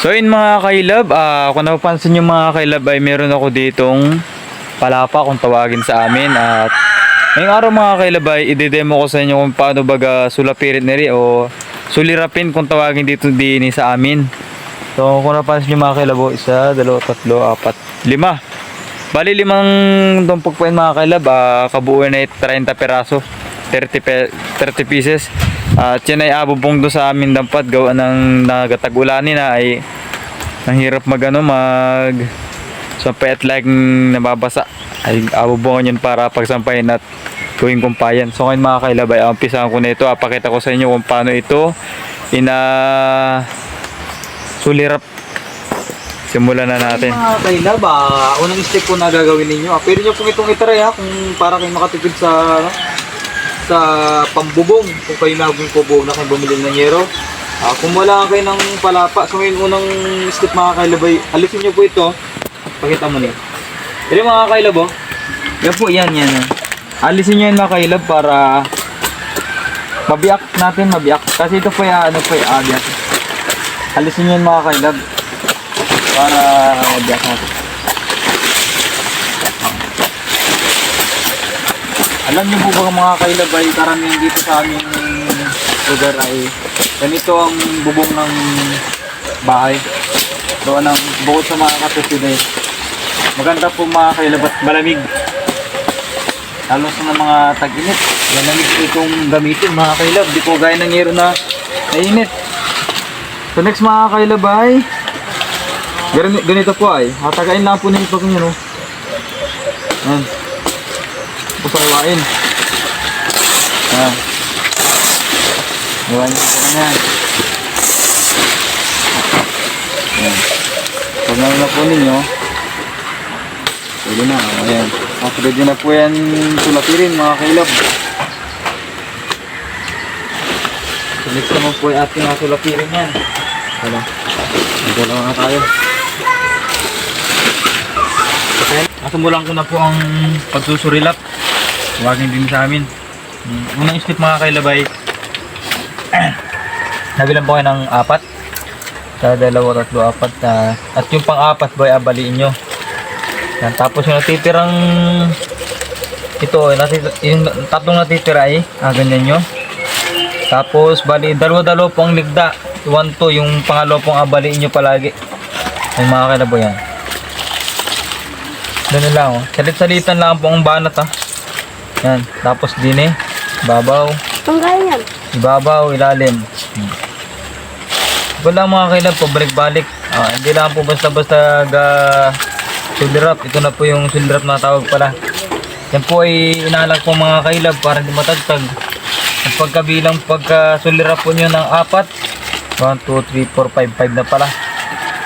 So yun mga kailab, kung napapansin nyo mga kailab ay meron ako ditong palapa kung tawagin sa amin. At ngayong araw mga kailab ay idedemo ko sa inyo kung paano baga sulapirin niri o sulirapin kung tawagin dito din sa amin. So kung napapansin nyo mga kailab, 1, 2, 3, 4, 5. Bali 5 tumpok po yun mga kailab, kabuuan ay 30 peraso, 30 pieces. At yan ay abubong do sa amin dapat gawa ng nagatag-ulanin na ay nahirap mag sampay at like nababasa ay abubongan yun para pagsampayin at gawing kumpayan. So ngayon mga kailab ay umpisahan ko na ito, pakita ko sa inyo kung paano ito sulirap. Simulan na natin mga kailab. Unang step po na gagawin ninyo, pwede nyo pong itong itry kung para kayo makatipid sa pambubong. Kung kayo naging bubong na kayo bumili ng yero, kung wala kayo ng palapa, so ngayon unang step mga kailab ay alisin nyo po ito. Pakita mo niyo. Pero mga kailab, yan po, yan. Alisin nyo yun mga kailab para mabiyak natin, kasi ito po yung abiyak. Alisin nyo yun mga kailab para mabiyak natin. Alam niyo po ba mga kailab ay karamihan dito sa aming lugar ay ganito ang bubong ng bahay. Doon ang bukod sa mga katutid ay maganda po mga kailab at malamig. Lalo sa mga tag-init, malamig po itong gamitin mga kailab. Di po gaya ng yero na init. So next mga kailab ay ganito po ay hatagain lang po nito kung yun. Ayan. Pasawain. Iwan nyo po na. Pag na po ninyo, pwede na. Ayan. Pwede na po yan sulapirin mga kailab. So next naman po ay ating sulapirin yan. Wala. Nagdala na tayo. Okay. Nasimulan ko na po ang pagsusurilap. Huwagin din sa amin. Unang step mga kailab ay nabilang po kayo ng 4. Sa 2, 3, 4. At yung pang-4 ba ay abaliin nyo. Yan. Tapos yung natitirang ito, yung tatlong natitira ay ganyan nyo. Tapos bali, 2 po ang ligda. 1, 2, yung pangalawa pong abaliin nyo palagi. Ay mga kailab yan. Ganun lang salit-salitan lang po ang banat Yan. Tapos din babaw. Tanggalin yan. Ibabaw, ilalim. Wala mga kailab, pabalik-balik. Hindi lang po basta-basta sulirap. Ito na po yung sulirap na tawag pala. Yan po ay inalag po mga kailab para hindi matagtag. At pagka sulirap po nyo ng 4, 1, 2, 3, 4, 5 na pala.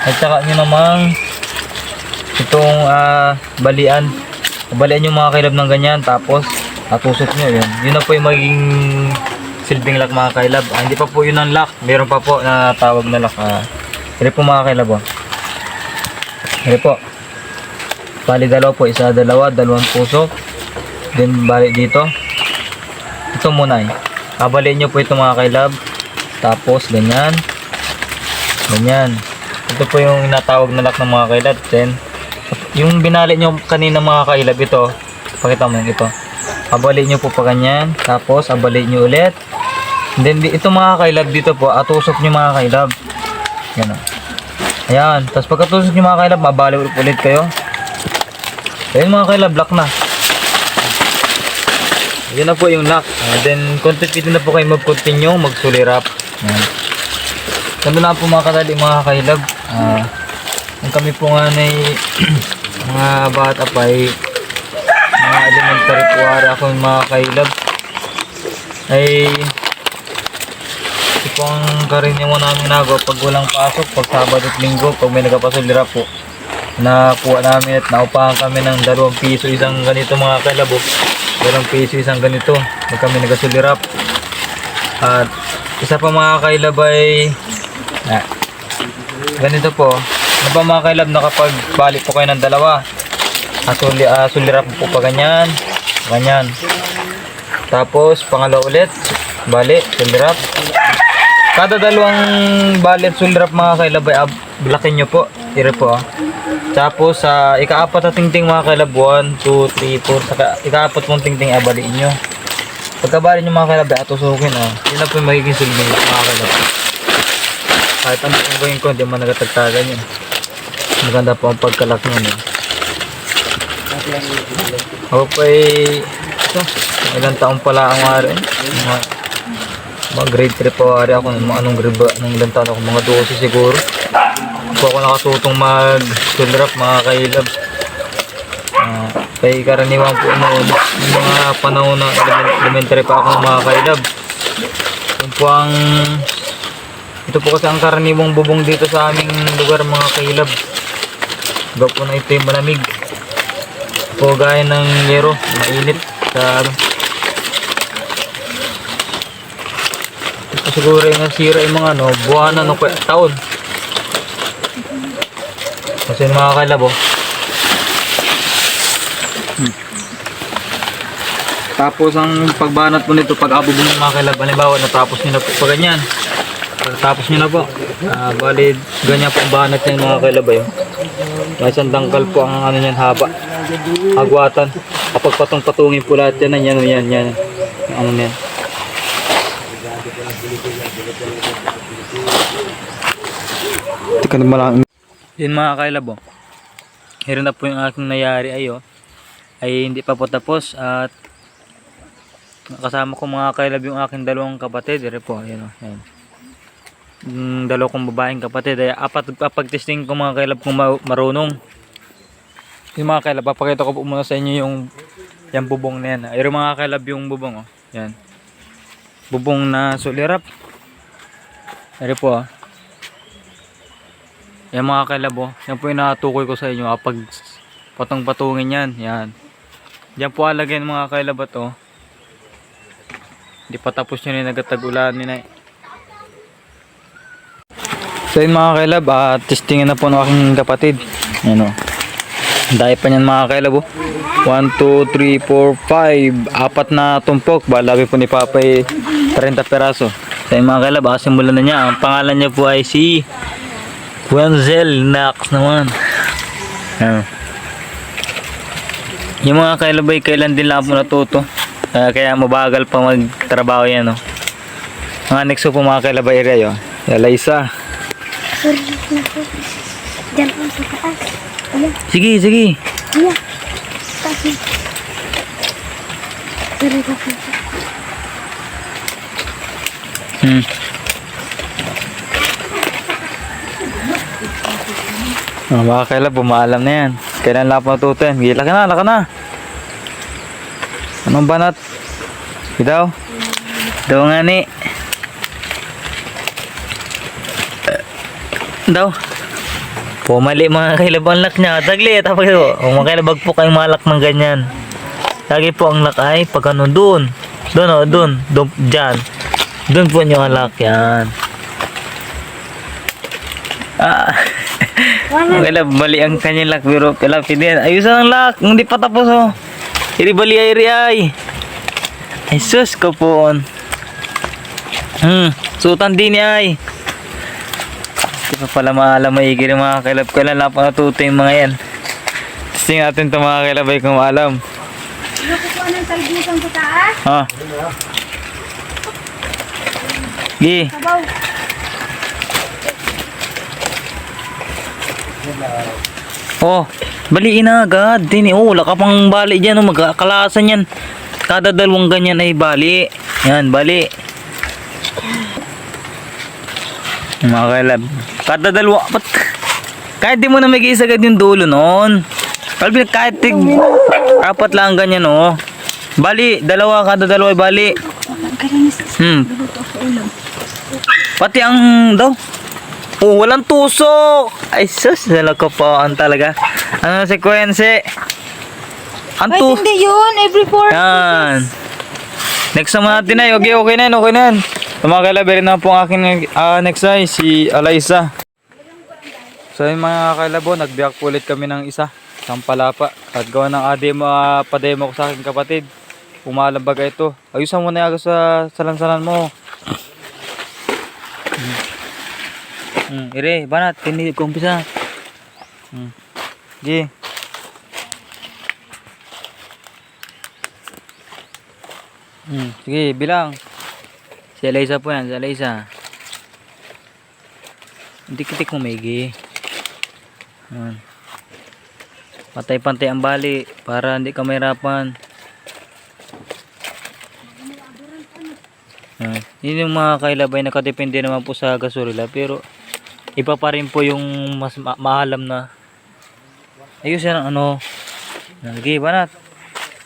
At saka nyo namang itong balian. Balian yung mga kailab ng ganyan. Tapos tusok nyo yun. Yun na po yung magiging silbing lock mga kailab. Hindi pa po yun ang lock. Meron pa po na tawag na lock. Hindi po mga kailab. Hindi po. Bali 2 po. 1, 2, 2 pusok. Then bali dito. Ito muna Baliin nyo po ito mga kailab. Tapos ganyan. Ganyan. Ito po yung natawag na lock ng mga kailab. Then yung binali nyo kanina mga kailab ito. Pakita mo yung ito. Abaliin nyo po pa ganyan. Tapos abaliin nyo ulit. And then ito mga kailab dito po, atusok nyo mga kailab. Yan Ayan. Tapos pagkatusok nyo mga kailab, mabali ulit kayo. Ayan mga kailab, lock na. Yan na po yung lock. Then continue na po kayo mag-continue, magsulirap. Ayan. Ganda na po mga kadali mga kailab. Kung kami po nga na mga bata pa mga elementary po ako yung mga kailab ay ito po ang karaniwan namin nagawa pag walang pasok, pag Sabado at Linggo, pag may nagpapasulira po nakuha namin at naupahan kami ng 2 piso isang ganito mga kailab. 2 piso isang ganito pag kami nagasulirap. At isa pa mga kailab ay ganito po. Ano ba mga kailab na kapag balik po kayo ng 2, sulirap po pa ganyan. Tapos pangalawa ulit, bali, sulirap. Kada dalawang balit sulrap mga kailab ay blakin nyo po. Tira po. Tapos sa ikaapat na tingting mga kailab, 1, 2, 3, 4. Saka ikaapat mong tingting ay baliin nyo. Pagkabali nyo mga kailab ay atusukin. Yun na po yung magiging sulmi mga kailab. Kahit ano kung gawin ko, hindi man nagatagtagan yun. Maganda po ang pagkalak nyo. Ako po ay ito, ilang taon pala ang wari. Mga grade 3 pa wari ako. Anong grade ba? Anong ilang taon ako? Mga 12 siguro. Po ako nakatutong mag-sulrap mga kailab. Kaya karaniwan po noon, yung mga panahon na elementary pa ako mga kailab. Yung po ang, ito po kasi ang karaniwang bubong dito sa aming lugar mga kailab. Iba po na ito yung malamig. Po gaya ng yero, mainit sa ano. Ito siguro yung nasira yung mga ano, buwanan o taon. Kasi mga kalabo. Tapos ang pagbanat po nito, pag abubong ng mga kalab, halimbawa natapos nyo na po pa ganyan. Pagkatapos nyo na po, bali ganyan po ang banat ng mga kalabay. May isang dangkal po ang ano yan, haba. Agwatan. Kapag patong-patungin po lahat yan, yan. Ano yan. Tika na malang. Yun mga kailab, meron na po yung aking nayari ay hindi pa po tapos at kasama ko mga kailab yung aking dalawang kapatid. Dire po, yan. Dalawa kong babaeng kapatid ay apat pag-testing ko mga kailab kung marunong. Yung mga kailab, papakita ko po muna sa inyo yung bubong na yan. Ayun mga kailab yung bubong, yan. Bubong na sulirap. Ayun po, yan mga kailab, yan po yung natukoy ko sa inyo kapag patong-patungin yan. Yan. Yan po alagyan mga kailab to. Hindi pa tapos yun yung nagatag-ulan nila. So yun mga kailab, testingin na po ng aking kapatid. Yan dahil pa niyan mga kailab. 1, 2, 3, 4, 5. Apat na tumpok. Balabi po ni Papa 30 peraso. So yun mga kailab, simulan na niya. Ang pangalan niya po ay si Wenzel Nax naman. Yung mga kailab ay kailan din lang po natuto. Kaya mabagal pa magtrabaho yan. Mga next po mga kailab ay area. Eliza. Diyan po sa taas. Ayan. Sige. Ayan. Taas na. Sorry po po. Mga kailab, bumaalam na yan. Kailan lang po natutuin. Gila ka na. Anong banat? Ikaw? Daw nga ni. Daw. Pumali mga kailab ang lak niya. Tagli. Tapos mga kailab, wag po kayong malak ng ganyan. Lagi po ang lak ay pag ano doon. Doon. Dyan. Doon po nyo ang lak yan. Okay lang, bali ang kanyang lak. Pero kailang pidin. Ayusan ang lak. Hindi pa tapos Iri bali ay. Ay sus ko po. Sutan din ay. Di pa pala maalam maigiri mga kailab. Kailan lang pa natuto yung mga yan. Testing natin ito mga kailab ay kung maalam. Ano ko po ng talbusan sa taas? Gi. Sabaw. Baliin na agad. Wala ka pang bali dyan. Magkakalasan yan. Kada dalawang ganyan ay bali. Yan, bali. Mga kailab. Kada dalawa. Kahit di mo na may isagad yung dulo noon. Kahit apat lang ganyan Bali. Kada dalawa ay bali. Pati ang daw. Walang tusok. Ay sus, nalakapaan talaga. Ano sekwense? Hindi yun. Every 4 Yan. Next naman natin ay. Okay na yan. Tumakalabi rin na po ang aking next ay si Eliza. So yung mga kailabo, nagbiyak po ulit kami ng isang palapa. At gawa ng pademo ko sa aking kapatid. Umalam baga ito. Ayusan mo na yung sa salansanan mo. Ire, banat, tini kumpisa. Sige. Sige, bilang. Si Eliza po yan, si Eliza. Dikit-dik mo, Megi. Pantay-pantay ang bali para hindi ka mahirapan. Yun yung mga kailabay, nakadepende naman po sa gasolila, pero iba pa rin po yung mas maalam na ayos yan ang ano. Sige, banat.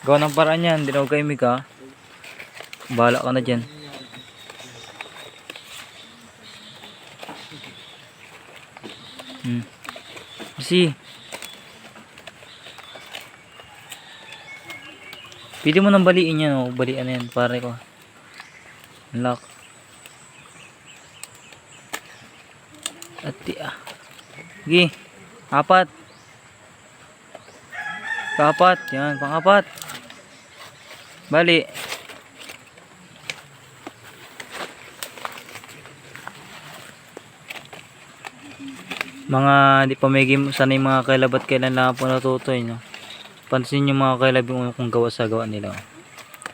Gawa ng paraan yan, hindi na huwag kaimig ha. Bahala ka na dyan. Kasi pwede mo nang baliin yan, oh. Balian na yan, pare ko. Lock. At sige, apat. Pang-apat, yan, pang-apat. Bali. Mga di pa may game, sanay mga kailab at kailan lang po natutoy, no? Pansin nyo mga kailab yung kung gawa sa gawa nila.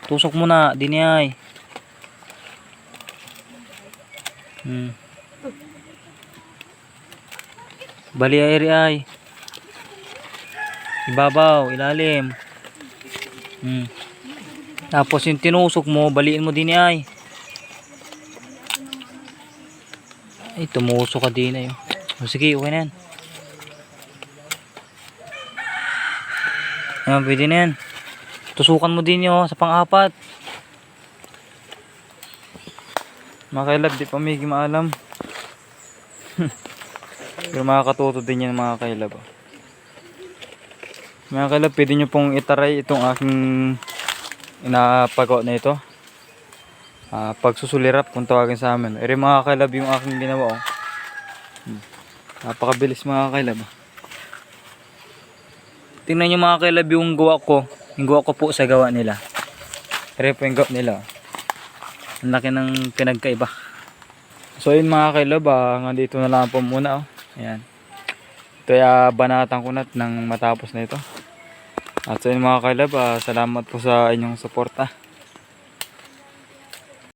Tusok muna, diniyay. Bali ay. Ibabaw, ilalim. Tapos yung tinusok mo, baliin mo diniyay. Ay, tumusok ka din ayo. Sige, okay na yan. Ayan, pwede na yan. Tusukan mo din yun sa pang-apat. Mga kailab, di pa may maalam. Pero makakatuto din yan mga kailab. Mga kailab, pwede nyo pong itaray itong aking inapagawa na ito. Pagsusulirap kung tawagin sa amin. Ere mga kailab yung aking ginawa. Oh. Napakabilis mga kailab. Tingnan nyo mga kailab yung gawa ko. Yung gawa ko po sa gawa nila. Ere po yung gawa nila. Ang laki ng pinagkaiba. So yun mga kailab, nandito na lang po muna. Oh. Ayan. Ito ay banatan ko na nang matapos na ito. At so yun mga kailab, salamat po sa inyong suporta.